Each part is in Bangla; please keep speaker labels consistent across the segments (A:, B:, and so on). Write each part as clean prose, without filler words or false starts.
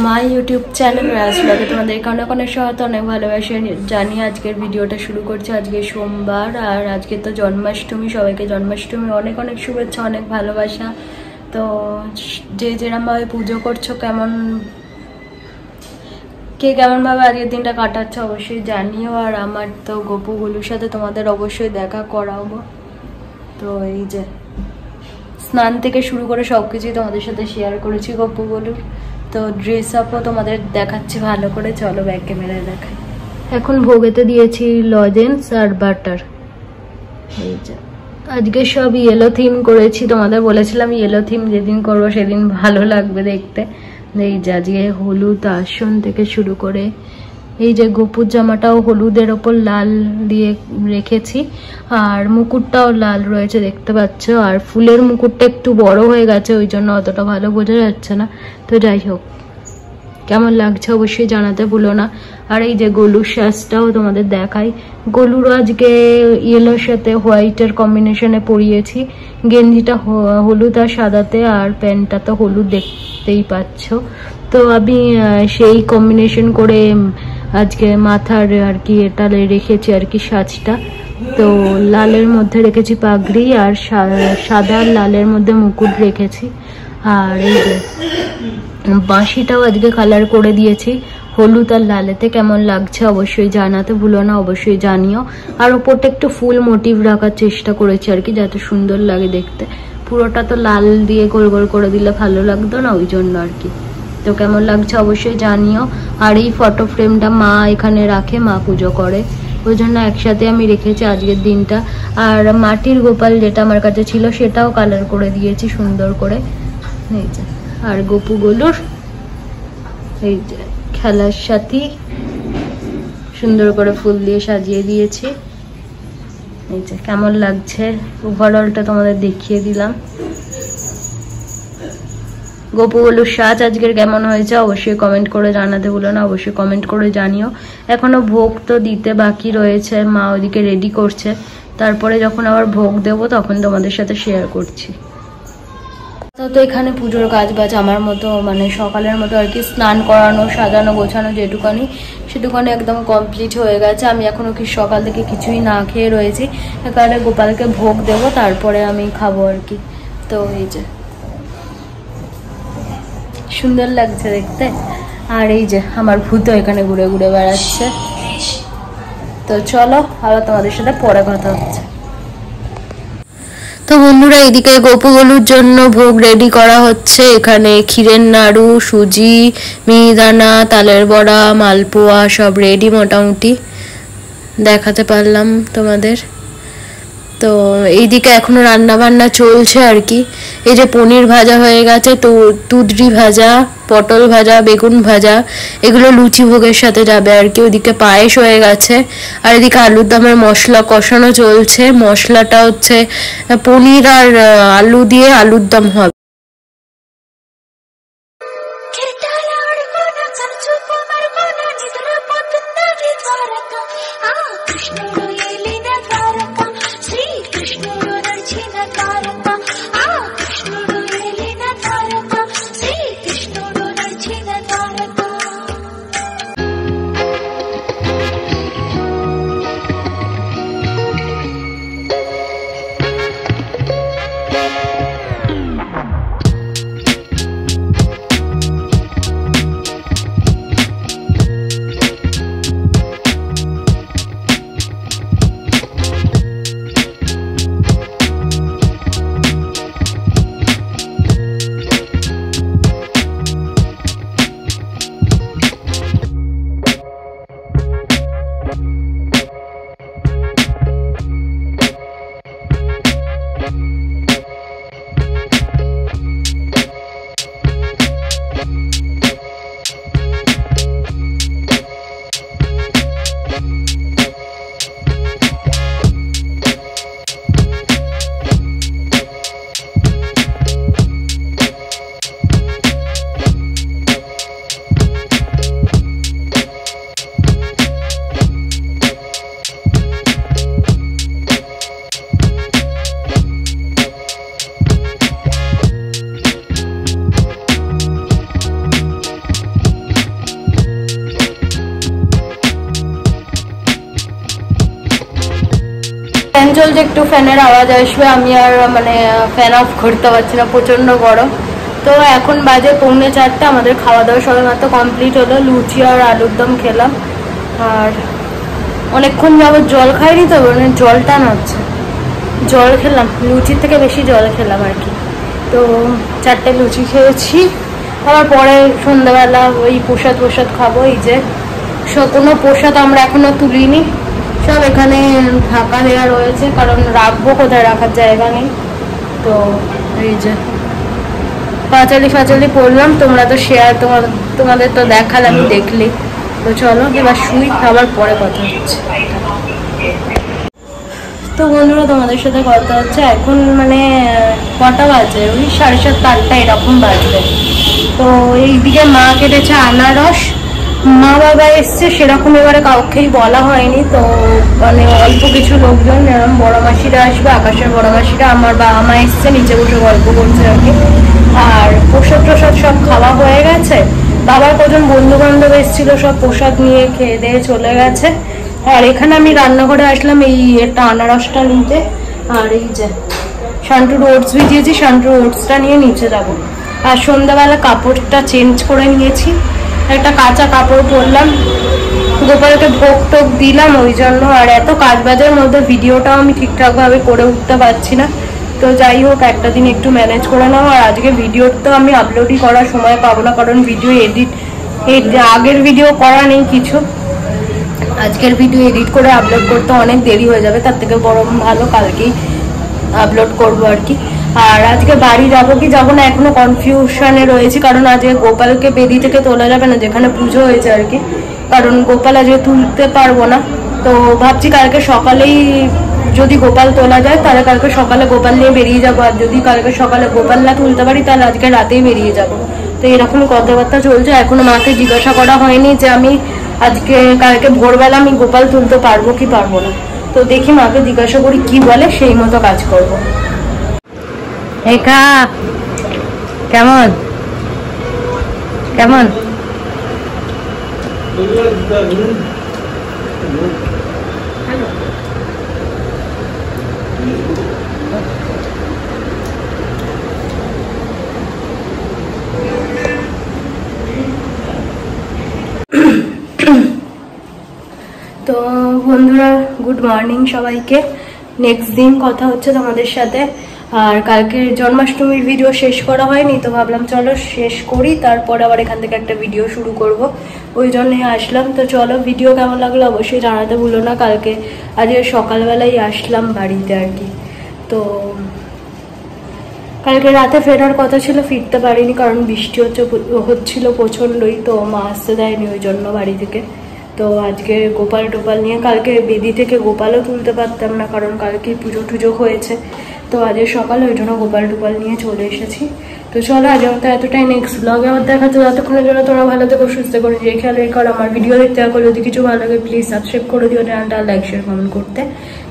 A: মাই ইউটিউব চ্যানেল রাজ ব্লগে তোমাদেরকে অনেক অনেক স্বাগত, অনেক ভালোবাসা জানিয়ে আজকের ভিডিওটা শুরু করছি। আজকে সোমবার আর আজকে তো জন্মাষ্টমী। সবাইকে জন্মাষ্টমী অনেক অনেক শুভেচ্ছা, অনেক ভালোবাসা। তো যে যেরকমভাবে পুজো করছো, কেমনভাবে আজকের দিনটা কাটাচ্ছে অবশ্যই জানিও। আর আমার তো গপুগুলোর সাথে তোমাদের অবশ্যই দেখা করাবো। তো এই যে স্নান থেকে শুরু করে সব কিছুই তোমাদের সাথে শেয়ার করেছি গপুগুলোর। তো ড্রেস আপও তোমাদের দেখাচ্ছি ভালো করে, চলো ব্যাক ক্যামেরায় দেখাই। এখন ভোগেতে দিয়েছি লজেন্স আর বাটার। এই যে আজকে সব ইয়েলো থিম করেছি, তোমাদের বলেছিলাম ইয়েলো থিম যেদিন করবো সেদিন ভালো লাগবে দেখতে। এই যে আজকে হলুদ আসন থেকে শুরু করে এই যে গোপুর জামাটাও হলুদের ওপর লাল দিয়ে রেখেছি, আর মুকুটটাও লাল রয়েছে দেখতে পাচ্ছ। আর ফুলের মুকুটটা একটু বড় হয়ে গেছে, ওই জন্য অতটা ভালো বোঝা যাচ্ছে না। তো যাই হোক, কেমন লাগছে অবশ্যই জানাতে ভুলো না। আর এই যে গলুর সাজটাও তোমাদের দেখাই। গলুরও আজকে ইয়েলোর সাথে হোয়াইটের কম্বিনেশনে পরিয়েছি। গেঞ্জিটা হলুদ আর সাদাতে, আর প্যান্টটা তো হলুদ দেখতেই পাচ্ছ। তো আমি সেই কম্বিনেশন করে আজকে মাথার আর কি এটা রেখেছি আর কি সাজটা। তো লালের মধ্যে রেখেছি পাগড়ি, আর সাদা লালের মধ্যে মুকুট রেখেছি। আর এই যে বাঁশিটাও আজকে কালার করে দিয়েছি হলুদ আর লালেতে। কেমন লাগছে অবশ্যই জানাতে ভুলো না, অবশ্যই জানিও। আর ওপরটা একটু ফুল মোটিভ রাখার চেষ্টা করেছি আর কি, যাতে সুন্দর লাগে দেখতে। পুরোটা তো লাল দিয়ে গোল গোল করে দিলে ভালো লাগতো না, ওই জন্য আর কি। তো কেমন লাগছে অবশ্যই জানিও। আর এই ফটো ফ্রেমটা মা এখানে রাখে, মা পুজো করে, ওই জন্য একসাথে আমি রেখেছি আজকের দিনটা। আর মাটির গোপাল যেটা আমার কাছে ছিল সেটাও কালার করে দিয়েছি সুন্দর করে। এই যে আর গপুগুলোর এই যে খেলার সাথী সুন্দর করে ফুল দিয়ে সাজিয়ে দিয়েছি। এই যে কেমন লাগছে ওভারঅলটা তোমাদের দেখিয়ে দিলাম। গপুগুলোর সাজ আজকের কেমন হয়েছে অবশ্যই কমেন্ট করে জানাতে ভুলো না, অবশ্যই কমেন্ট করে জানিও। এখনো ভোগ তো দিতে বাকি রয়েছে, মা ওদিকে রেডি করছে। তারপরে যখন আবার ভোগ দেবো তখন তোমাদের সাথে শেয়ার করছি। তো এখানে পুজোর কাজ বাজ আমার মতো মানে সকালের মতো আর কি, স্নান করানো সাজানো গোছানো যেটুকানি সেটুকানি একদম কমপ্লিট হয়ে গেছে। আমি এখনো কি সকাল থেকে কিছুই না খেয়ে রয়েছি, এখানে গোপালকে ভোগ দেবো তারপরে আমি খাবো আর কি। তো এই যে সুন্দর লাগছে দেখতে। আর এই যে আমার ভূতও এখানে ঘুরে ঘুরে বেড়াচ্ছে। তো চলো আবার তোমাদের সাথে পরে কথা হচ্ছে। তো বন্ধুরা, এদিকে গপুগুলোর জন্য ভোগ রেডি করা হচ্ছে। এখানে ক্ষীরের নাড়ু, সুজি, মিহিদানা, তালের বড়া, মালপোয়া সব রেডি মোটামুটি দেখাতে পারলাম তোমাদের। তো এইদিকে এখনো রান্না বান্না চলছে আর কি। এই যে পনির ভাজা হয়ে গেছে, তো তুদরি ভাজা, পটল ভাজা, বেগুন ভাজা, এগুলো লুচি ভোগের সাথে যাবে আর কি। ওদিকে পায়েস হয়ে গেছে। আর এদিকে আলুর দমের মশলা কষানো চলছে। মশলাটা হচ্ছে পনির আর আলু দিয়ে আলুর দম হবে। চলছে, একটু ফ্যানের আওয়াজ আসবে, আমি আর মানে ফ্যান অফ করতে পারছি না, প্রচণ্ড গরম। তো এখন বাজে 3:45, আমাদের খাওয়া দাওয়া সবাই মাত্র কমপ্লিট হলো। লুচি আর আলুর দম খেলাম, আর অনেকক্ষণ যাবত জল খাইনি তো, মানে জলটা নাচ্ছে, জল খেলাম, লুচির থেকে বেশি জল খেলাম আর কি। তো 4টে লুচি খেয়েছি, আবার পরে সন্ধ্যাবেলা ওই প্রসাদ খাবো। এই যে কোনো প্রসাদ আমরা এখনো তুলিনি, সব এখানে ঢাকা দেওয়া রয়েছে, কারণ রাখবো কোথায়, রাখার জায়গা নেই। তো এই যে পাঁচালি পড়লাম, তোমরা তো শেয়ার তোমাদের তো দেখালাম, দেখলি। তো চলো এবার শুই, খাবার পরে কথা হচ্ছে। তো বন্ধুরা তোমাদের সাথে কথা হচ্ছে, এখন মানে কটা বাজে, ওই 7:30-8টা এরকম বাজবে। তো এইদিকে মা কেটেছে আনারস, মা বাবা এসছে, সেরকম এবারে কাউকেই বলা হয়নি। তো মানে অল্প কিছু লোকজন, এরকম বড় মাসিরা আসবে, আকাশের বড় মাসিরা, আমার বাবা মা এসছে, নিচে বসে গল্প করছে আর কি। আর প্রসাদ সব খাওয়া হয়ে গেছে, বাবার কজন বন্ধু বান্ধব এসেছিল, সব প্রসাদ নিয়ে খেয়ে দিয়ে চলে গেছে। আর এখানে আমি রান্নাঘরে আসলাম এই একটা আনারসটা নিতে, আর এই যে শান্টুর ওটস ভিজিয়েছি, শান্টুর ওটসটা নিয়ে নিচে যাবো। আর সন্ধ্যাবেলা কাপড়টা চেঞ্জ করে নিয়েছি, একটা কাঁচা কাপড় পরলাম, গোপালকে ভোগ টোক দিলাম ওই জন্য। আর এত কাজবাজের মধ্যে ভিডিওটাও আমি ঠিকঠাকভাবে করে উঠতে পারছি না। তো যাই হোক, একটা দিন একটু ম্যানেজ করে নাও। আর আজকে ভিডিওটা আমি আপলোডই করার সময় পাবো না, কারণ ভিডিও আগের ভিডিও করা নেই কিছু, আজকের ভিডিও এডিট করে আপলোড করতে অনেক দেরি হয়ে যাবে, তার থেকে বরং ভালো কালকেই আপলোড করবো আর কি। আর আজকে বাড়ি যাবো কি যাবো না এখনো কনফিউশনে রয়েছে, কারণ আজকে গোপালকে বেদি থেকে তোলা যাবে না, যেখানে পুজো হয়েছে আর কি, কারণ গোপাল আজকে তুলতে পারবো না। তো ভাবছি কালকে সকালেই যদি গোপাল তোলা যায়, তাহলে কালকে সকালে গোপাল নিয়ে বেরিয়ে যাবো, আর যদি কালকে সকালে গোপাল না তুলতে পারি, তাহলে আজকে রাতেই বেরিয়ে যাবো। তো এরকম কথাবার্তা চলছে, এখনো মাকে জিজ্ঞাসা করা হয়নি যে আমি কালকে ভোরবেলা আমি গোপাল তুলতে পারবো কি পারবো না। তো দেখি মাকে জিজ্ঞাসা করি কি বলে, সেই মতো কাজ করবো। একা কেমন কেমন তো বন্ধুরা গুড মর্নিং সবাইকে। নেক্সট দিন কথা হচ্ছে তোমাদের সাথে। আর কালকে জন্মাষ্টমীর ভিডিও শেষ করা হয়নি, তো ভাবলাম চলো শেষ করি, তারপর আবার এখান থেকে একটা ভিডিও শুরু করব, ওই জন্যই আসলাম। তো চলো, ভিডিও কেমন লাগলো অবশ্যই জানাতে ভুলো না। আজকে সকালবেলাই আসলাম বাড়িতে আর কি। তো কালকে রাতে ফেরার কথা ছিল, ফিরতে পারিনি, কারণ বৃষ্টি হচ্ছিল প্রচণ্ডই, তো মা আসতে দেয়নি ওই জন্য বাড়ি থেকে। তো আজকে গোপাল টোপাল নিয়ে, কালকে বেদি থেকে গোপালও তুলতে পারতাম না, কারণ কালকে পুজো টুজো হয়েছে। তো আজকে সকালে ওই জন্য গোপাল টোপাল নিয়ে চলে এসেছি। তো চলো আজ মতো এতটাই, নেক্সট ব্লগে আবার দেখা তো, যতক্ষণের জন্য তোমরা ভালো থেকো, সুস্থ করে, যে খেয়াল রেখো। আমার ভিডিও দেখতে থাকো, যদি কিছু ভালো লাগে প্লিজ সাবস্ক্রাইব করে দিও চ্যানেলটা, লাইক শেয়ার কমেন্ট করতে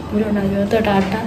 A: ভুলো না। টাটা।